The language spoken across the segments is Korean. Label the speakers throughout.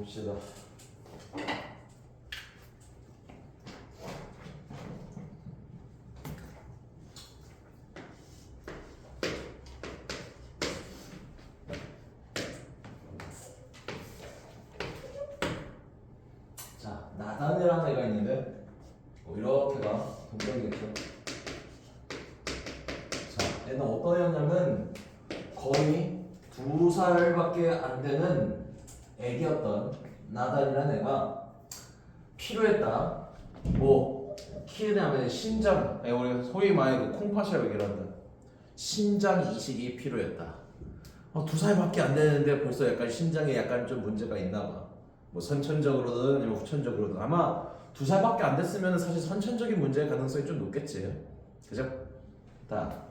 Speaker 1: 봅시다. 자, 나단이라는 애가 있는데 이렇게가 동작이겠죠. 자, 얘는 어떤 애였냐면 거의 2살밖에 안 되는 애기였던 나단이라는 애가 필요했다. 뭐 키우냐면 신장, 우리 소위 말해 그 콩팥이라고 얘기를 한다. 신장 이식이 필요했다. 2살밖에 안 되는데 벌써 약간 신장에 약간 좀 문제가 있나봐. 뭐 선천적으로든 아니면 후천적으로든 아마 2살밖에 안 됐으면 사실 선천적인 문제의 가능성이 좀 높겠지. 그죠? 다.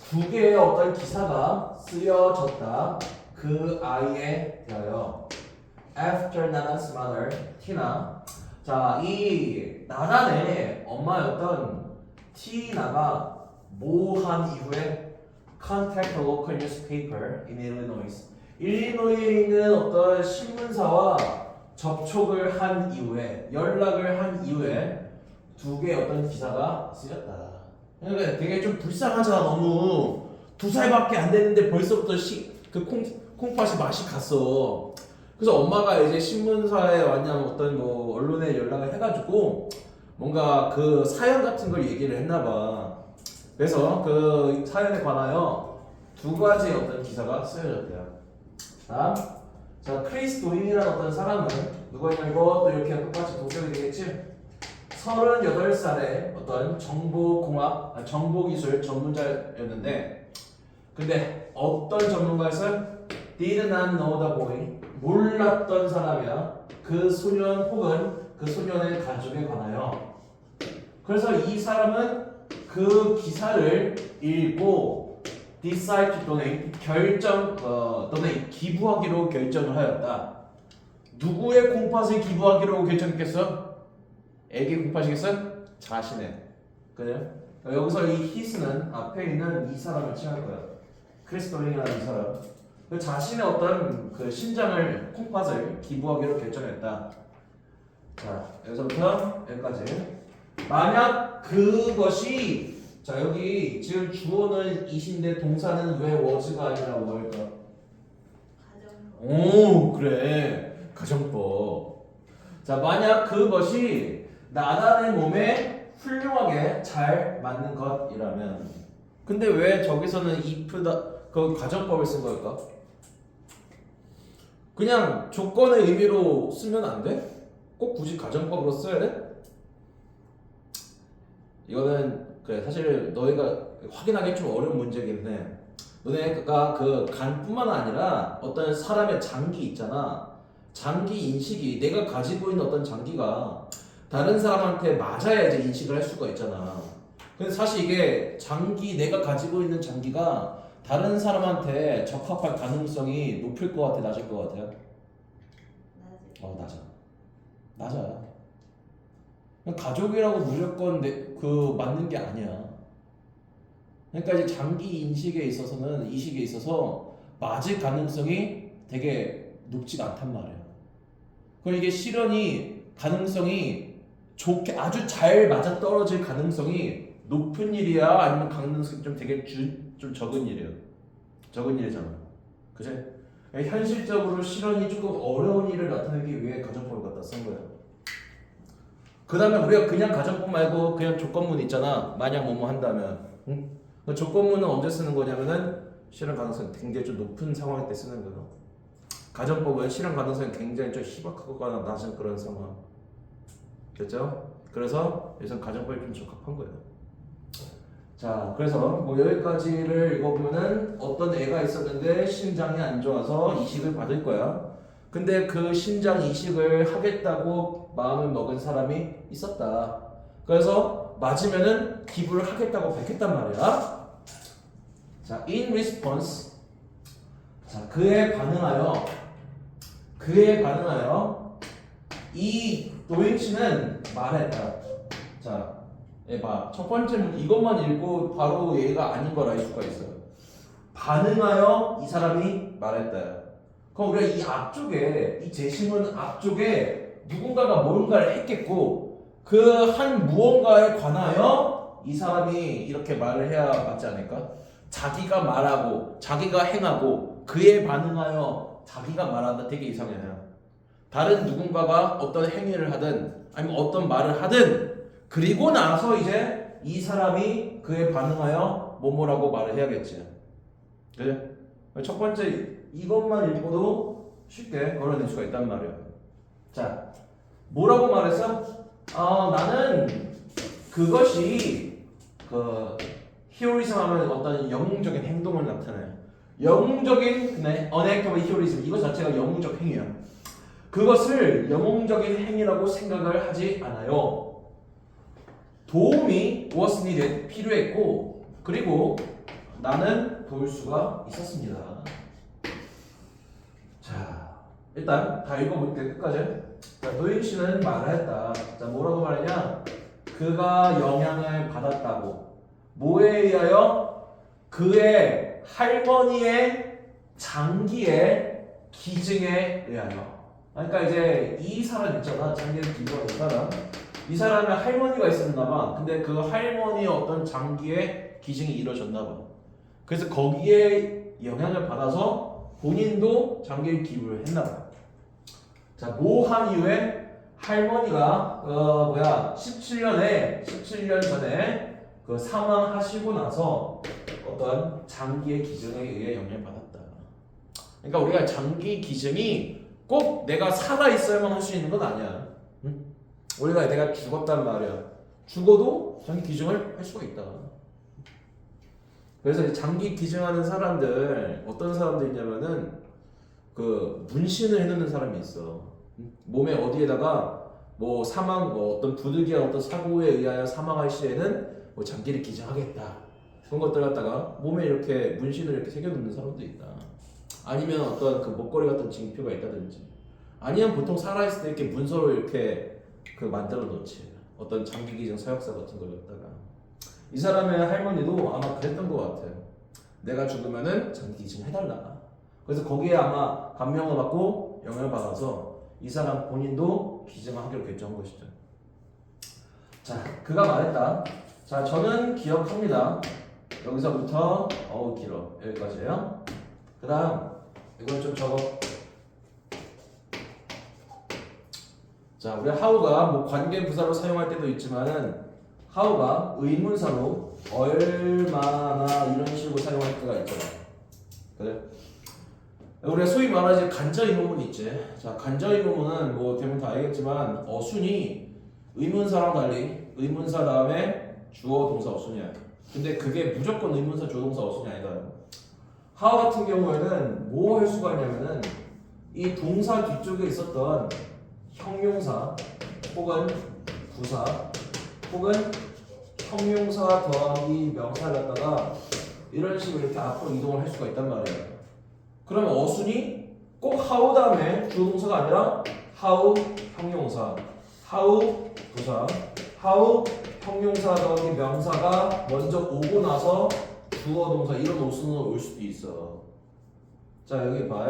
Speaker 1: 2개의 어떤 기사가 쓰여졌다. 그 아이에 대하여. After Nadan's mother, Tina. 자, 이 나단의 엄마였던 티나가 뭐 한 이후에 contact a local newspaper in Illinois. 일리노이에 있는 어떤 신문사와 접촉을 한 이후에 연락을 한 이후에 2개의 어떤 기사가 쓰였다. 그러니까 되게 좀 불쌍하잖아. 너무 2살밖에 안 됐는데 벌써부터 그 콩팥이 맛이 갔어. 그래서 엄마가 이제 신문사에 왔냐면 어떤 뭐 언론에 연락을 해가지고 뭔가 그 사연 같은 걸 얘기를 했나봐. 그래서 그 사연에 관하여 2가지의 어떤 기사가 쓰여졌대요. 자, 크리스 도인이라는 어떤 사람은 누구냐면 이것도 이렇게 똑같이 동작이 되겠지? 38살의 어떤 정보기술 전문자였는데, 근데 어떤 전문가였어요? Did not know the boy. 몰랐던 사람이야. 그 소년 혹은 그 소년의 가족에 관하여. 그래서 이 사람은 그 기사를 읽고 decide to donate donate 기부하기로 결정을 하였다. 누구의 콩팥을 기부하기로 결정했겠어? 애기 콩팥이겠어? 자신의. 그래? 여기서 이 his는 앞에 있는 이 사람을 칭할 거야. 크리스토링이라는 이 사람. 그 자신의 어떤 그 신장을 콩팥을 기부하기로 결정했다. 자, 여기서부터 여기까지. 만약 그것이 자 여기 지금 주어는 이신데 동사는 왜 was가 아니라 뭐일까? 오 그래 가정법. 자 만약 그것이 나단의 몸에 훌륭하게 잘 맞는 것이라면 근데 왜 저기서는 if다 그 가정법을 쓴 걸까? 그냥 조건의 의미로 쓰면 안 돼? 꼭 굳이 가정법으로 써야 돼? 이거는 그래 사실 너희가 확인하기 좀 어려운 문제긴 해. 너네가 그 간뿐만 아니라 어떤 사람의 장기 있잖아. 장기 인식이 내가 가지고 있는 어떤 장기가 다른 사람한테 맞아야지 인식을 할 수가 있잖아. 근데 사실 이게 장기 내가 가지고 있는 장기가 다른 사람한테 적합할 가능성이 높을 것 같아, 낮을 것 같아요? 낮아. 낮아. 가족이라고 무조건 그 맞는 게 아니야. 그러니까 이제 장기 인식에 있어서는 이식에 있어서 맞을 가능성이 되게 높지가 않단 말이야. 그럼 이게 실현이 가능성이 좋게 아주 잘 맞아 떨어질 가능성이 높은 일이야, 아니면 가능성이 좀 되게 좀 적은 일이야. 적은 일이잖아. 그치? 현실적으로 실현이 조금 어려운 일을 나타내기 위해 가정법을 갖다 쓴 거야. 그 다음에 우리가 그냥 가정법 말고 그냥 조건문 있잖아. 만약 뭐뭐 한다면. 응? 그 조건문은 언제 쓰는 거냐면은 실현 가능성이 굉장히 좀 높은 상황일 때 쓰는 거야. 가정법은 실현 가능성이 굉장히 좀 희박하거나 낮은 그런 상황. 됐죠? 그래서 여기서 가정법이 좀 적합한 거예요. 자, 그래서 뭐 여기까지를 읽어보면은 어떤 애가 있었는데 신장이 안 좋아서 이식을 받을 거야. 근데 그 신장 이식을 하겠다고 마음을 먹은 사람이 있었다. 그래서 맞으면은 기부를 하겠다고 밝혔단 말이야. 자, in response. 자, 그에 반응하여 이 노인씨는 말했다. 자, 봐. 첫 번째 문 이것만 읽고 바로 얘가 아닌 걸 알 수가 있어요. 반응하여 이 사람이 말했다. 그럼 우리가 이 앞쪽에 이 제시문 앞쪽에 누군가가 뭔가를 했겠고 그 한 무언가에 관하여 이 사람이 이렇게 말을 해야 맞지 않을까? 자기가 말하고 자기가 행하고 그에 반응하여 자기가 말한다. 되게 이상해요. 다른 누군가가 어떤 행위를 하든 아니면 어떤 말을 하든 그리고 나서 이제 이 사람이 그에 반응하여 뭐뭐라고 말을 해야겠지. 그래? 첫 번째 이것만 읽고도 쉽게 걸어낼 수가 있단 말이야. 자, 뭐라고 말했어? 나는 그것이 그 히어리즘 하면 어떤 영웅적인 행동을 나타내요. 영웅적인 unactive 히어리즘 이거 자체가 영웅적 행위야. 그것을 영웅적인 행위라고 생각을 하지 않아요. 도움이 was needed 필요했고 그리고 나는 볼 수가 있었습니다. 자, 일단 다 읽어볼게요. 끝까지. 자, 노인 씨는 말을 했다. 자, 뭐라고 말했냐? 그가 영향을 받았다고. 뭐에 의하여? 그의 할머니의 장기의 기증에 의하여. 그러니까 이제 이 사람 있잖아. 장기의 기증하는 사람. 이 사람의 할머니가 있었나 봐. 근데 그 할머니의 어떤 장기의 기증이 이루어졌나 봐. 그래서 거기에 영향을 받아서 본인도 장기를 기부를 했나 봐. 자, 뭐 한 이후에 할머니가 17년 전에 그 사망하시고 나서 어떤 장기의 기증에 의해 영향을 받았다. 그러니까 우리가 장기 기증이 꼭 내가 살아 있어야만 할 수 있는 건 아니야. 응? 우리가 내가 죽었단 말이야. 죽어도 장기 기증을 할 수가 있다. 그래서 장기 기증하는 사람들 어떤 사람들 있냐면은 그 문신을 해놓는 사람이 있어. 몸에 어디에다가 뭐 사망 뭐 어떤 부득이한 어떤 사고에 의하여 사망할 시에는 뭐 장기를 기증하겠다. 그런 것들 갖다가 몸에 이렇게 문신을 이렇게 새겨놓는 사람도 있다. 아니면 어떤 그 목걸이 같은 징표가 있다든지. 아니면 보통 살아있을 때 이렇게 문서로 이렇게 그 만들어 놓지. 어떤 장기 기증 서약서 같은 걸 갖다가. 이 사람의 할머니도 아마 그랬던 것 같아요. 내가 죽으면은 장기 기증 해달라. 그래서 거기에 아마 감명을 받고 영향을 받아서 이 사람 본인도 기증하기로 결정한 것이죠. 자, 그가 말했다. 자, 저는 기억합니다. 여기서부터 길어. 여기까지예요. 그 다음 이건 좀 적어. 자, 우리 how가 뭐 관계부사로 사용할 때도 있지만은 how가 의문사로 얼마나 이런 식으로 사용할 때가 있잖아. 그래? 우리가 소위 말하지 간접의문문 있지. 자, 간접의문문은 뭐 대부분 다 알겠지만 어순이 의문사랑 달리 의문사 다음에 주어 동사 어순이야. 근데 그게 무조건 의문사 주어 동사 어순이 아니다. how 같은 경우에는 뭐 할 수가 있냐면은 이 동사 뒤쪽에 있었던 형용사 혹은 부사 혹은 형용사 더하기 명사를 갖다가 이런 식으로 이렇게 앞으로 이동을 할 수가 있단 말이에요. 그러면 어순이 꼭 how 다음에 주어 동사가 아니라 how 형용사, how 부사, how 형용사 더하기 명사가 먼저 오고 나서 주어 동사 이런 어순으로 올 수도 있어. 자, 여기 봐.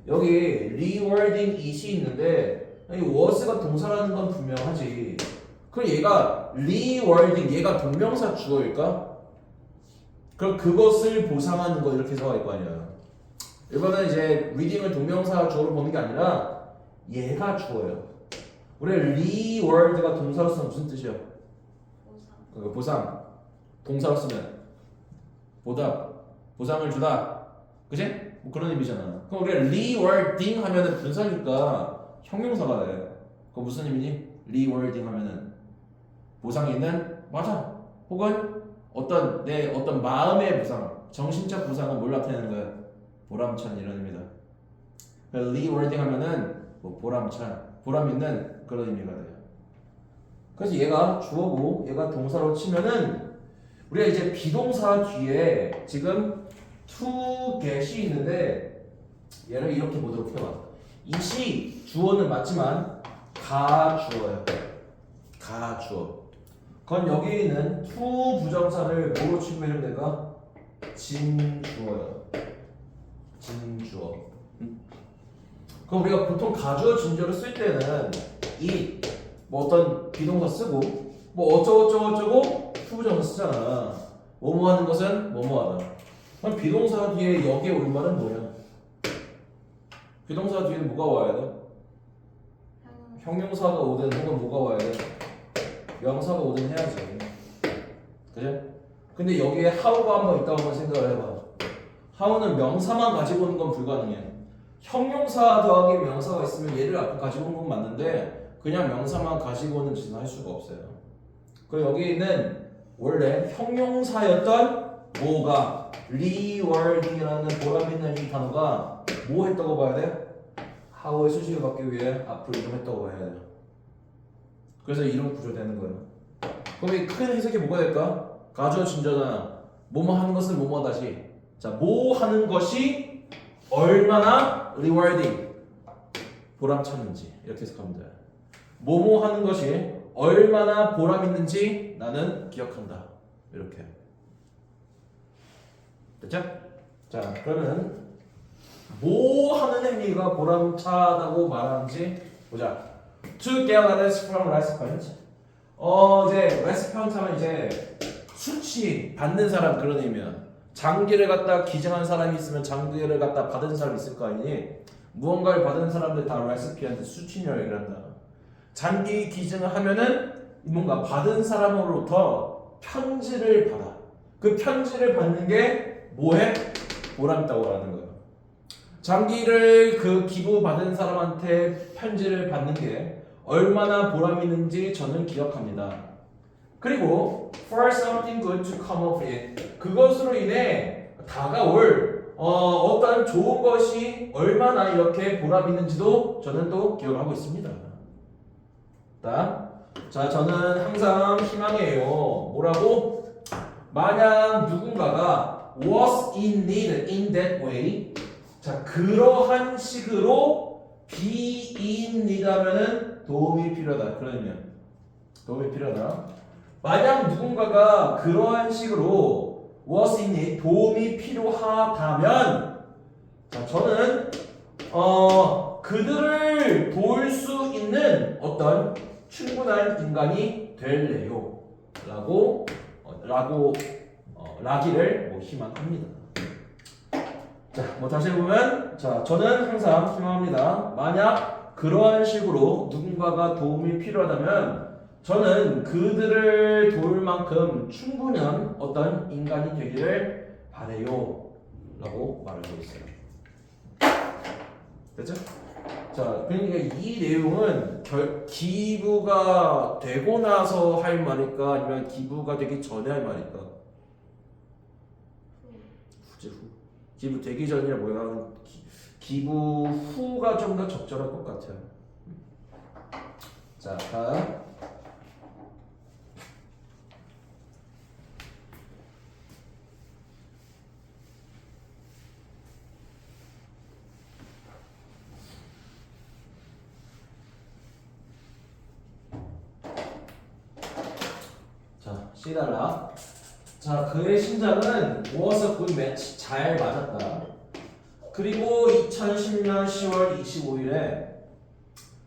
Speaker 1: 여기 rewording it이 있는데 이 was가 동사라는 건 분명하지. 그럼 얘가 rewording 얘가 동명사 주어일까? 그럼 그것을 보상하는 거 이렇게 해석할 거 아니야. 이거는 이제 reading을 동명사 주어로 보는 게 아니라 얘가 주어요. 우리 reword가 동사로 쓰면 무슨 뜻이야? 보상. 동사로 쓰면 보답, 보상을 주다. 그치? 뭐 그런 의미잖아. 그럼 우리가 rewording 하면은 분사니까 형용사가 돼. 그거 무슨 의미니? rewording 하면은 보상이 있는? 맞아. 혹은 어떤 내 어떤 마음의 보상, 정신적 보상은 뭘 나타내는 거야? 보람찬 이런 의미다. rewording 하면은 뭐 보람찬, 보람 있는 그런 의미가 돼요. 그래서 얘가 주어고 얘가 동사로 치면은 우리가 이제 비동사 뒤에 지금 to get이 있는데 얘를 이렇게 보도록 해봐. it이 주어는 맞지만 가 주어예요. 가 주어. 그건 여기 있는 to 부정사를 뭐로 취급해주면 될까? 진 주어요. 진 주어. 그럼 우리가 보통 가주어 진저를 쓸 때는 이 뭐 어떤 비동사 쓰고 뭐 어쩌고저쩌고 투부정사 쓰잖아. 뭐뭐 하는 것은 뭐뭐 하다. 그럼 비동사 뒤에 여기에 올 말은 뭐야? 비동사 뒤에는 뭐가 와야 돼? 형용사가 오든 혹은 뭐가 와야 돼? 명사가 오든 해야지. 그래? 근데 여기에 how가 한번 있다고 한번 생각을 해봐. how는 명사만 가지고 오는 건 불가능해. 형용사 더하기 명사가 있으면 얘를 앞에 가지고 오는 건 맞는데 그냥 명사만 가지고 오는 짓은 할 수가 없어요. 그리고 여기는 원래 형용사였던 뭐가 rewording이라는 보람 있는 이 단어가 뭐 했다고 봐야 돼? how의 수식을 받기 위해 앞으로 이동했다고 봐야 돼요. 그래서 이런 구조 되는 거예요. 그럼 이 큰 해석이 뭐가 될까? 가주어 진저나 뭐뭐 하는 것은 뭐뭐다시. 자, 뭐 하는 것이 얼마나 rewarding 보람찼는지 이렇게 해석하면 돼. 뭐뭐 하는 것이 얼마나 보람 있는지 나는 기억한다. 이렇게. 됐죠? 자, 그러면 뭐 하는 행위가 보람차다고 말하는지 보자. To get letters from recipient. 이제 recipient 하면 이제 수치 받는 사람 그런 의미야. 장기를 갖다 기증한 사람이 있으면 장기를 갖다 받은 사람이 있을 거 아니니? 무언가를 받은 사람들 다 recipient 수치녀 얘기를 한다. 장기 기증을 하면은 뭔가 받은 사람으로부터 편지를 받아. 그 편지를 받는 게 뭐해? 보람 있다고 말하는 거야. 장기를 그 기부 받은 사람한테 편지를 받는 게 얼마나 보람 있는지 저는 기억합니다. 그리고 for something good to come of it. 그것으로 인해 다가올 어떤 좋은 것이 얼마나 이렇게 보람 있는지도 저는 또 기억을 하고 있습니다. 자, 저는 항상 희망해요. 뭐라고? 만약 누군가가 was in need in that way. 자, 그러한 식으로 be in need 하면은 도움이 필요하다. 그러면 도움이 필요하다. 만약 누군가가 그러한 식으로 was in need 도움이 필요하다면 자, 저는 그들을 도울 수 있는 어떤 충분한 인간이 될래요. 라기를 희망합니다. 자, 다시 해보면, 자, 저는 항상 희망합니다. 만약 그러한 식으로 누군가가 도움이 필요하다면, 저는 그들을 도울 만큼 충분한 어떤 인간이 되기를 바래요. 라고 말하고 있어요. 됐죠? 자, 그러니까 이 내용은 기부가 되고 나서 할 말일까 아니면 기부가 되기 전에 할 말일까? 기부 되기 전이라 뭐야? 기부 후가 좀 더 적절할 것 같아요. 자, 다음. C 달러. 자, 그의 신작은 was a good match. 잘 맞았다. 그리고 2010년 10월 25일에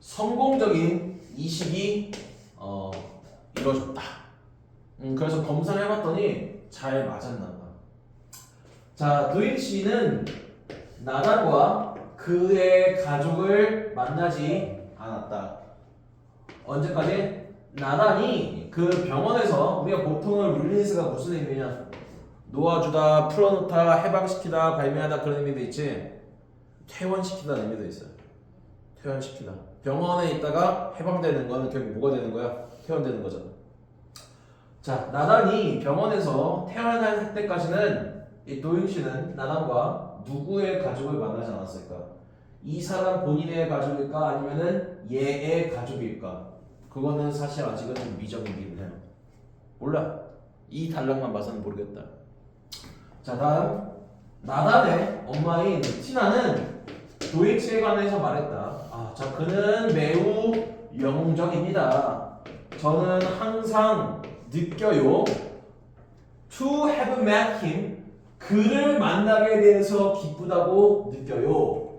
Speaker 1: 성공적인 이식이 이루어졌다. 그래서 검사를 해봤더니 잘 맞았나 봐. 자, 도인 씨는 나단과 그의 가족을 만나지 않았다. 언제까지? 나단이 그 병원에서 우리가 보통은 릴리스가 무슨 의미냐? 놓아주다, 풀어놓다, 해방시키다, 발매하다 그런 의미도 있지. 퇴원시키다는 의미도 있어요. 퇴원시키다. 병원에 있다가 해방되는 거는 결국 뭐가 되는 거야? 퇴원되는 거잖아. 자, 나단이 병원에서 퇴원할 때까지는 이 도윤 씨는 나단과 누구의 가족을 만나지 않았을까? 이 사람 본인의 가족일까? 아니면은 얘의 가족일까? 그거는 사실 아직은 좀 미정이긴 해요. 몰라. 이 단락만 봐서는 모르겠다. 자, 다음. 나단의 엄마인 티나는 도익스에 관해서 말했다. 자, 그는 매우 영웅적입니다. 저는 항상 느껴요. To have met him. 그를 만나게 돼서 기쁘다고 느껴요.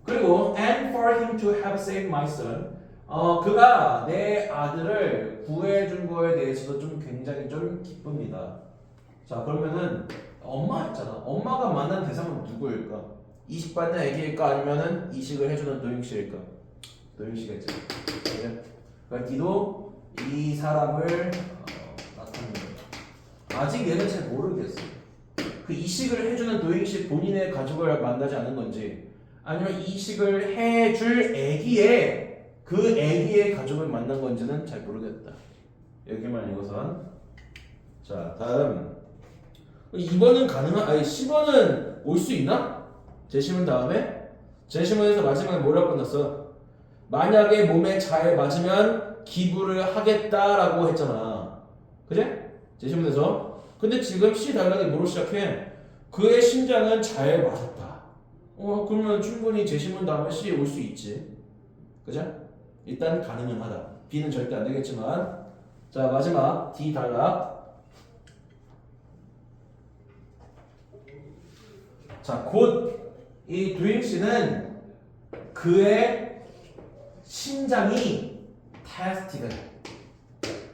Speaker 1: 그리고 and for him to have saved my son. 그가 내 아들을 구해준 거에 대해서도 좀 굉장히 좀 기쁩니다. 자, 그러면은 엄마 했잖아. 엄마가 만난 대상은 누구일까? 이식받는 애기일까? 아니면은 이식을 해주는 노용씨일까? 노용씨겠지. 그래? 그러니까 니도 이 사람을 나타내는 거야. 아직 얘는 잘 모르겠어. 그 이식을 해주는 노용씨 본인의 가족을 만나지 않은 건지, 아니면 이식을 해줄 애기의 그 애기의 가족을 만난 건지는 잘 모르겠다. 여기만 읽어서. 자, 다음 2번은 가능한? 아니 10번은 올 수 있나? 제시문 다음에 제시문에서 마지막에 뭐라고 끝났어? 만약에 몸에 잘 맞으면 기부를 하겠다라고 했잖아. 그제? 제시문에서. 근데 지금 C 단락이 뭐로 시작해? 그의 심장은 잘 맞았다. 그러면 충분히 제시문 다음에 C 올 수 있지. 그죠? 일단 가능은 하다. B는 절대 안 되겠지만. 자, 마지막 D 단락. 자, 곧 이 도잉씨는 그의 심장이 테스티드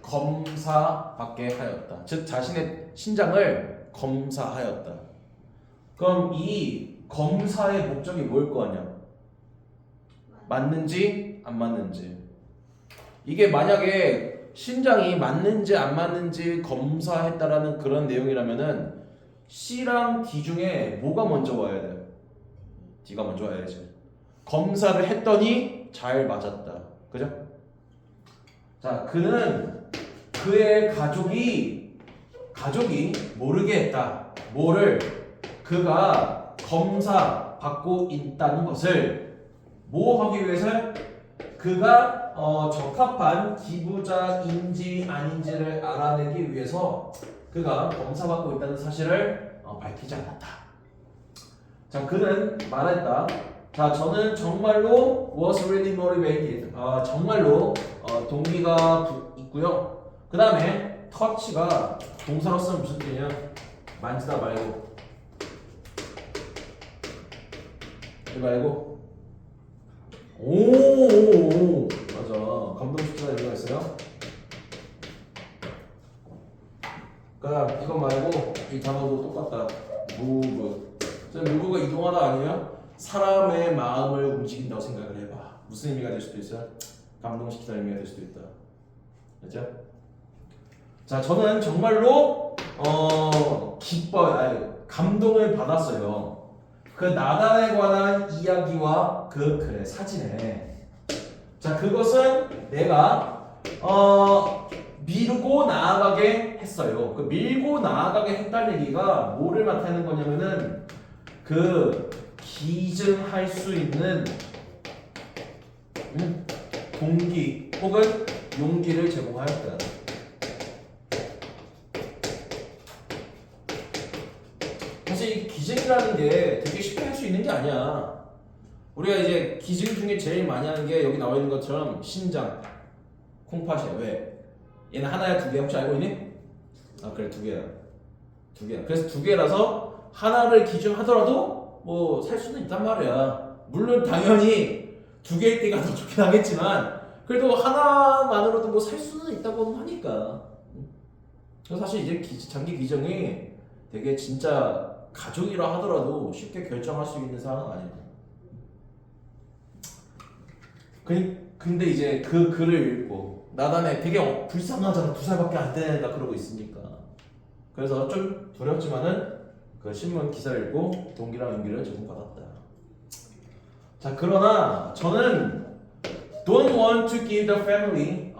Speaker 1: 검사받게 하였다. 즉 자신의 심장을 검사하였다. 그럼 이 검사의 목적이 뭘 거 아니야? 맞는지 안 맞는지. 이게 만약에 심장이 맞는지 안 맞는지 검사했다라는 그런 내용이라면은 C랑 D 중에 뭐가 먼저 와야 돼? D가 먼저 와야지. 검사를 했더니 잘 맞았다. 그죠? 자, 그는 그의 가족이 모르게 했다. 뭐를? 그가 검사 받고 있다는 것을 뭐 하기 위해서? 그가 적합한 기부자인지 아닌지를 알아내기 위해서 그가 검사받고 있다는 사실을 밝히지 않았다. 자, 그는 말했다. 자, 저는 정말로 was really motivated. 정말로 동기가 있고요. 그 다음에 touch가 동사로서는 무슨 뜻이냐? 만지다 말고. 이거 말고. 오, 맞아. 감동시키다 이유가 있어요. 그다음 이거 말고 이 단어도 똑같다. move. move가 이동하다 아니면 사람의 마음을 움직인다고 생각을 해봐. 무슨 의미가 될 수도 있어? 감동시키다 의미가 될 수도 있다. 그렇죠? 자, 저는 정말로 감동을 받았어요. 그 나단에 관한 이야기와 그 글의 사진에. 자, 그것은 내가 밀고 나아가게 했어요. 그 밀고 나아가게 했다는 얘기가 뭐를 나타내는 거냐면은 그 기증할 수 있는 동기 혹은 용기를 제공하였다. 사실 이 기증이라는 게 되게 쉽게 할 수 있는 게 아니야. 우리가 이제 기증 중에 제일 많이 하는 게 여기 나와 있는 것처럼 신장, 콩팥이야. 왜? 얘는 하나야 두 개야? 혹시 알고 있니? 그래, 두 개야. 두 개야. 그래서 두 개라서 하나를 기증하더라도 뭐 살 수는 있단 말이야. 물론 당연히 두 개일 때가 더 좋긴 하겠지만 그래도 하나만으로도 뭐 살 수는 있다고 하니까. 그래서 사실 이제 장기 기증이 되게 진짜 가족이라 하더라도 쉽게 결정할 수 있는 상황은 아니야. 근데 이제 그 글을 읽고 나단에 되게 불쌍하잖아. 2살밖에 안 된다 그러고 있으니까. 그래서 좀 두렵지만은 그 신문 기사를 읽고 동기랑 용기를 제공받았다. 자, 그러나 저는 don't want to give the family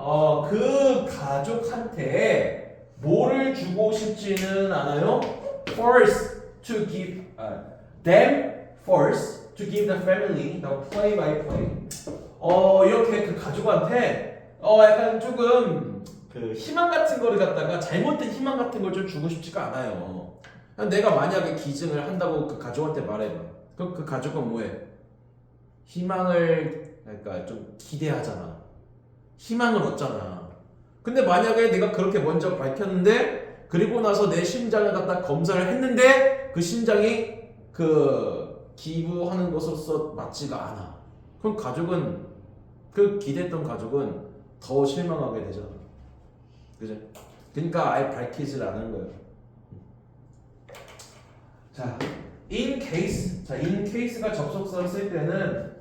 Speaker 1: 그 가족한테 뭐를 주고 싶지는 않아요. First to give them first to give the family the play by play. 이렇게 그 가족한테 약간 조금 그 희망 같은 거를 갖다가 잘못된 희망 같은 걸 좀 주고 싶지가 않아요. 내가 만약에 기증을 한다고 그 가족한테 말해봐. 그럼 그 가족은 뭐해? 희망을 그러니까 좀 기대하잖아. 희망을 얻잖아. 근데 만약에 내가 그렇게 먼저 밝혔는데 그리고 나서 내 심장을 갖다 검사를 했는데 그 심장이 그
Speaker 2: 기부하는 것으로서 맞지가 않아. 그럼 가족은 그 기대했던 가족은 더 실망하게 되잖아. 그죠? 그러니까 아예 밝히질 않은 거예요. 자, in case. 자, in case가 접속사를 쓸 때는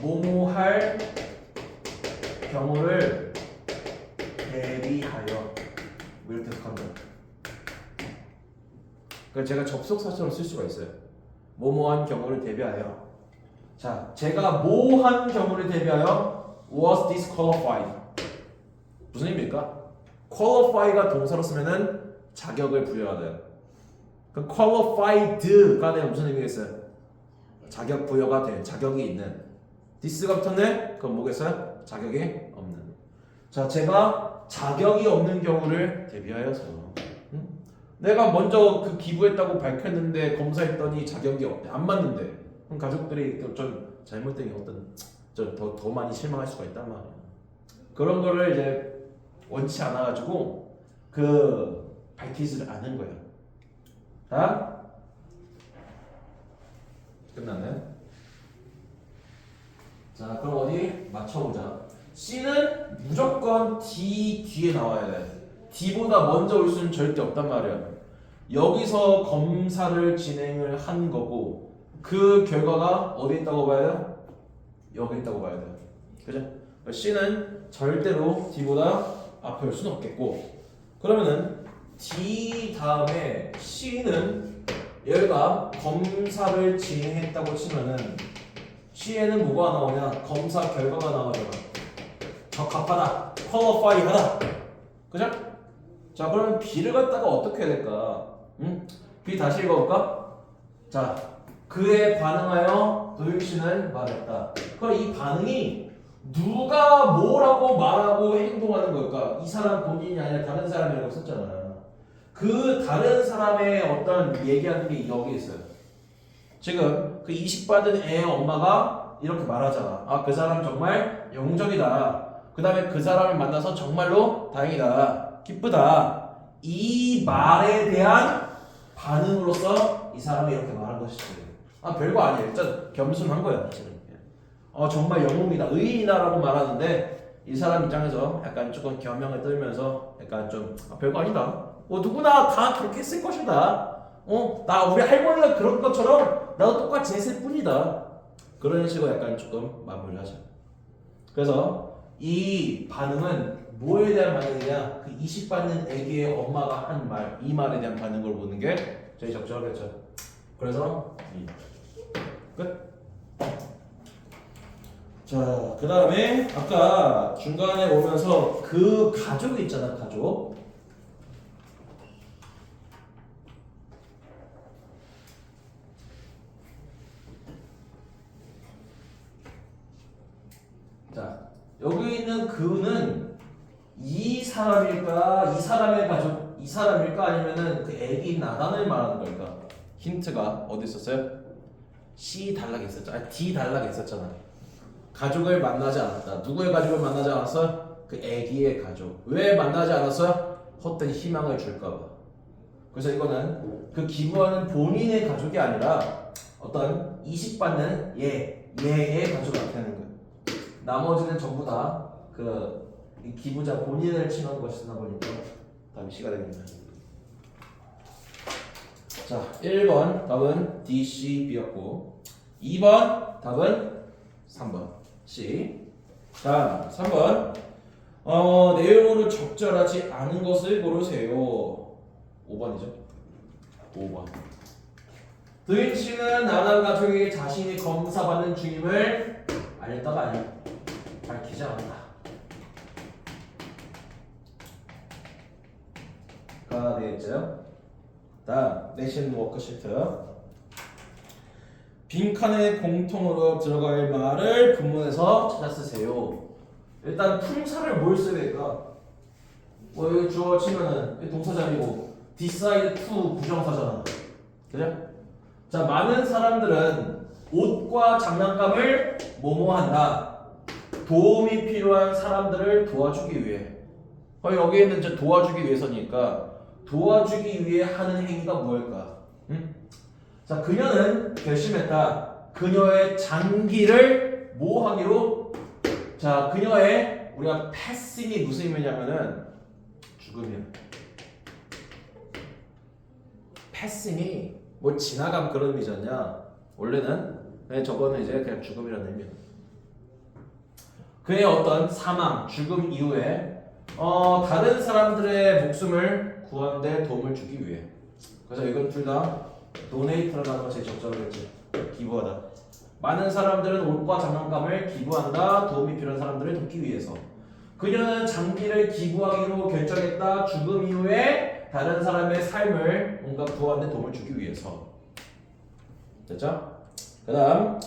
Speaker 2: 뭐뭐 할 경우를 대비하여 이렇게 합니다. 그러니까 제가 접속사처럼 쓸 수가 있어요. 뭐뭐한 경우를 대비하여. 자, 제가 뭐한 경우를 대비하여 was disqualified. 무슨 의미입니까? qualify가 동사로 쓰면은 자격을 부여하다. 그 qualified가 되면 무슨 의미겠어요? 자격 부여가 된, 자격이 있는. this가 붙었네? 그럼 뭐겠어요? 자격이 없는. 자, 제가 자격이 없는 경우를 대비하여서. 내가 먼저 그 기부했다고 밝혔는데 검사했더니 자격이 없대. 안 맞는데. 그럼 가족들이 좀 잘못된 게 어떤 더 많이 실망할 수가 있단 말이야. 그런 거를 이제 원치 않아가지고 밝히지를 않은 거야. 다 끝났네. 자, 그럼 어디 맞춰보자. C는 무조건 D 뒤에 나와야 돼. D보다 먼저 올 수는 절대 없단 말이야. 여기서 검사를 진행을 한 거고 그 결과가 어디 있다고 봐야 돼요? 여기 있다고 봐야 돼요. 그죠? C는 절대로 D보다 앞에 올 수는 없겠고, 그러면은 D 다음에 C는 얘가 검사를 진행했다고 치면은 C에는 뭐가 나오냐? 검사 결과가 나오잖아. 적합하다, qualify하다. 그죠? 자, 그러면 B를 갖다가 어떻게 해야 될까? B 다시 읽어볼까? 자, 그에 반응하여 도윤씨는 말했다. 그럼 이 반응이 누가 뭐라고 말하고 행동하는 걸까? 이 사람 본인이 아니라 다른 사람이라고 썼잖아. 그 다른 사람의 어떤 얘기하는 게 여기 있어요. 지금 그 이식받은 애의 엄마가 이렇게 말하잖아. 아, 그 사람 정말 영웅적이다. 그 다음에 그 사람을 만나서 정말로 다행이다. 기쁘다. 이 말에 대한 반응으로서 이 사람이 이렇게 말한 것이지. 아, 별거 아니에요. 일단 겸손한 거야. 정말 영웅이다, 의인이다라고 말하는데 이 사람 입장에서 약간 조금 겸양을 떨면서 약간 좀 별거 아니다. 누구나 다 그렇게 했을 것이다. 나 우리 할머니가 그런 것처럼 나도 똑같이 했을 뿐이다. 그런 식으로 약간 조금 마무리하죠. 그래서 이 반응은 뭐에 대한 반응이냐? 그 이식받는 애기의 엄마가 한 말, 이 말에 대한 반응을 보는 게 제일 적절하겠죠. 그래서 끝. 자, 그 다음에 아까 중간에 오면서 그 가족이 있잖아, 가족. 자, 여기 있는 그는 이 사람일까, 이 사람의 가족, 이 사람일까, 아니면은 그 애기 나단을 말하는 걸까? 힌트가 어디 있었어요? C 단락에 있었잖아. D 단락에 있었잖아. 가족을 만나지 않았다. 누구의 가족을 만나지 않았어? 그 애기의 가족. 왜 만나지 않았어? 헛된 희망을 줄까봐. 그래서 이거는 그 기부하는 본인의 가족이 아니라 어떤 이식받는 얘의 가족을 나타내는 거예요. 나머지는 전부 다 그 기부자 본인을 칭한 것이다 보니까 다음에 C가 되겠네요. 자, 1번 답은 D, C, B였고 2번 답은 3번 C. 다음 3번 내용으로 적절하지 않은 것을 고르세요. 5번이죠. 5번. 도인 씨는 나단 가족에게 자신이 검사받는 중임을 알렸다가 밝히지 않았다. 가 되겠죠. 다음 내신 워크시트. 빈칸에 공통으로 들어갈 말을 본문에서 찾아 쓰세요. 일단 품사를 뭘 써야 될까? 여기 주어 치면은 동사자리고 decide to 부정사잖아. 그죠? 자, 많은 사람들은 옷과 장난감을 뭐뭐한다. 도움이 필요한 사람들을 도와주기 위해. 여기에는 이제 도와주기 위해서니까 도와주기 위해 하는 행위가 뭐일까? 자, 그녀는 결심했다. 그녀의 장기를 뭐 하기로? 자, 그녀의 우리가 패싱이 무슨 의미냐면은 죽음이야. 패싱이 뭐 지나감 그런 의미잖냐? 원래는 저거는 이제 그냥 죽음이라는 의미야. 그의 어떤 사망, 죽음 이후에 다른 사람들의 목숨을 구하는 데 도움을 주기 위해. 그래서 이건 둘 다 도네이트라는 거 제일 적절하겠지. 기부하다. 많은 사람들은 옷과 장난감을 기부한다. 도움이 필요한 사람들을 돕기 위해서. 그녀는 장기를 기부하기로 결정했다. 죽음 이후에 다른 사람의 삶을 뭔가 구하는 데 도움을 주기 위해서. 됐죠? 그 다음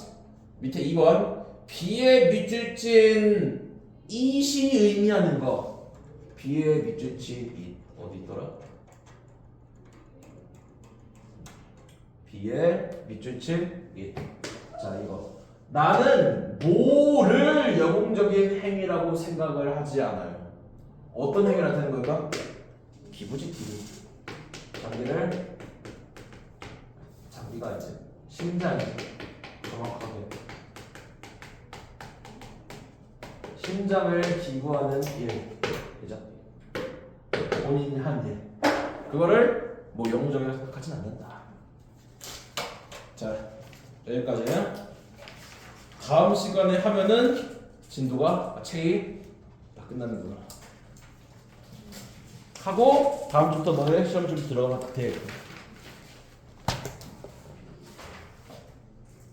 Speaker 2: 밑에 2번 비에 밑줄 친 it이 의미하는 거. 비에 밑줄 친 it 어디 있더라? 비에 밑줄 친 it. 자, 이거 나는 뭐를 영웅적인 행위라고 생각을 하지 않아요. 어떤 행위를 나타내는 걸까? 기부지, 기부. 장기가 이제 심장이 정확하게 심장을 기부하는 일, 그죠? 본인이 한 일. 그거를 뭐 영웅적이라고 생각하진 않는다. 자, 여기까지예요. 다음 시간에 하면은 진도가 책이 다 끝나는구나. 하고 다음 주부터 너네 시험 좀 들어가면 돼.